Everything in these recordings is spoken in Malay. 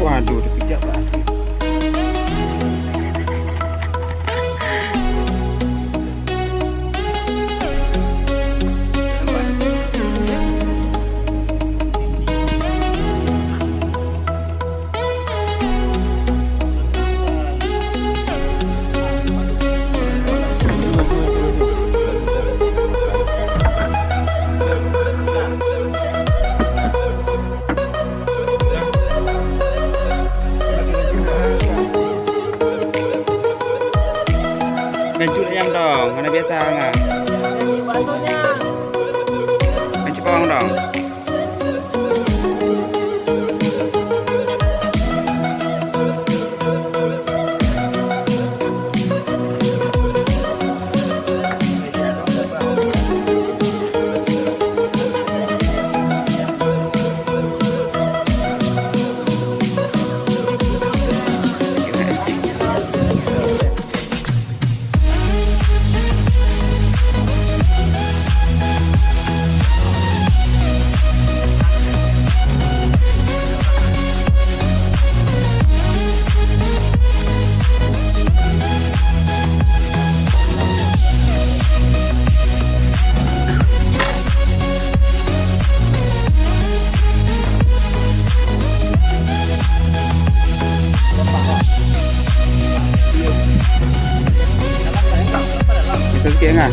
Waduh, terpijak banget. Ganjuk ayam dong, mana biasa nggak? Baksonya. Ganjuk bawang dong. Bisa sikit nggak?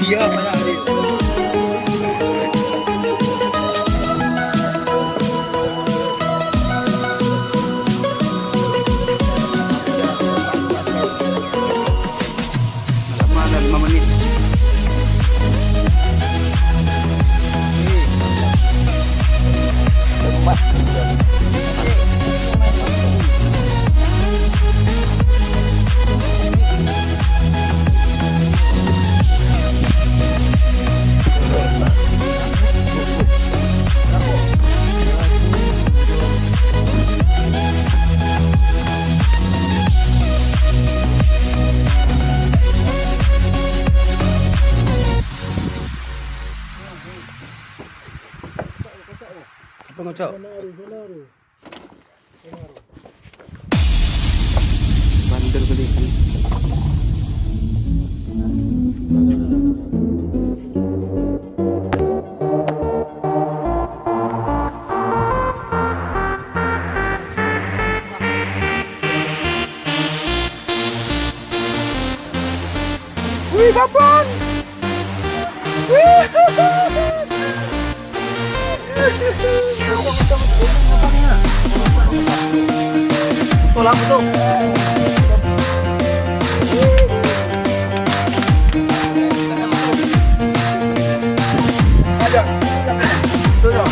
Iya, banyak Adil. Lama ada 5 menit. Pengocok. Bandel kali. Wih, kapan? Tolak tuh. Ada. Tuh ya.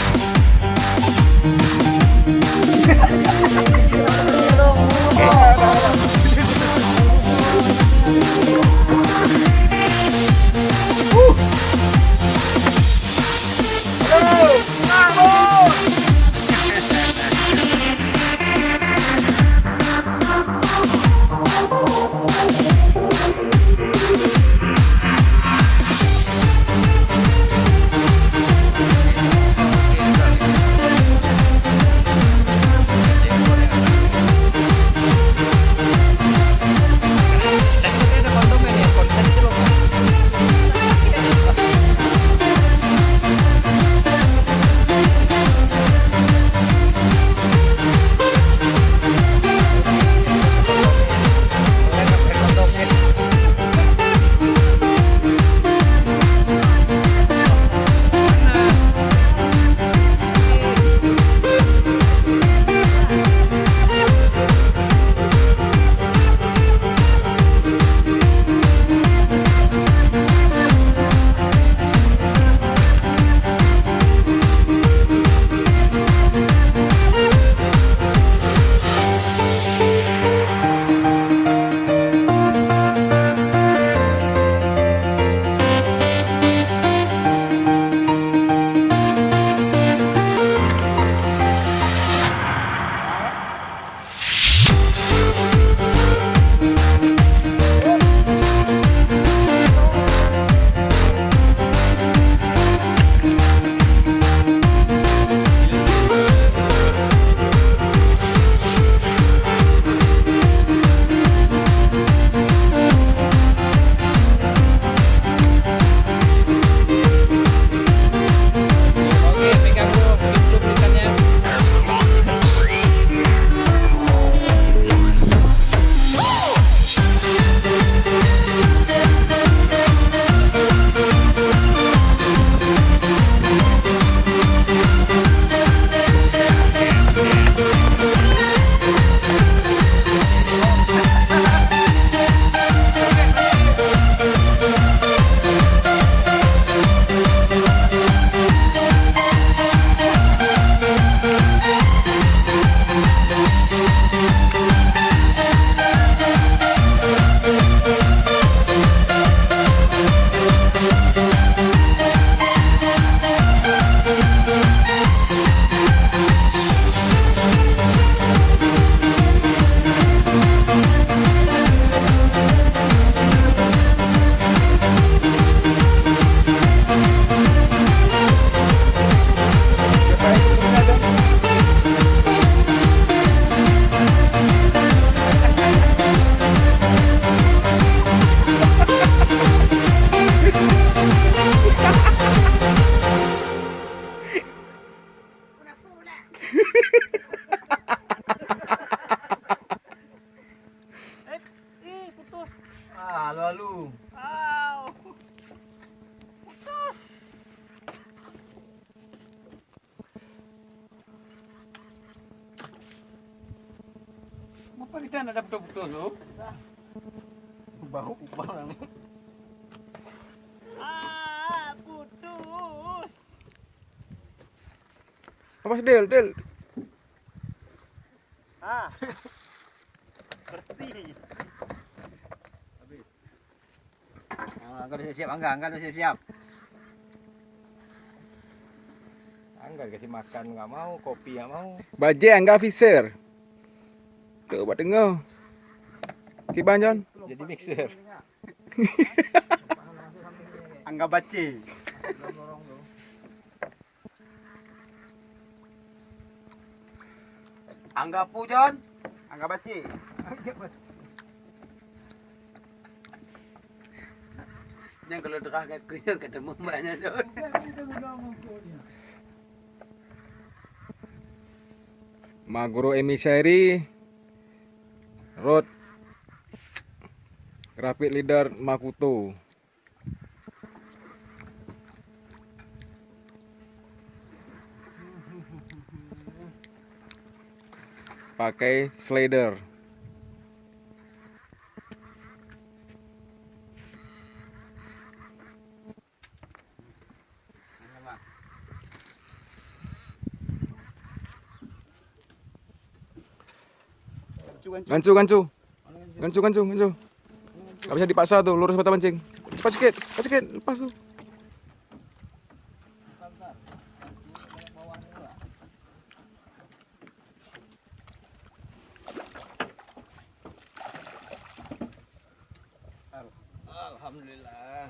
Apa kita nak dapat betul tu? Bau bau ni. Putus. Apa Del, Del? Bersih. Angga udah siap, Angga udah siap. Angga kasih makan nggak mau, kopi nggak mau. Baje Angga Fisher. Tuh buat dengar. Kiban John. Jadi mixer. Angga baci. Angga Pujon. Angga baci. Yang kalau derah kat kerja ketemu mbaknya John. Maguro Emisari Road Rapid Leader Makuto. Pakai slider. Gancu. Gak bisa dipaksa tuh, lurus mata pancing. Lepas sikit, lepas tuh. Alhamdulillah.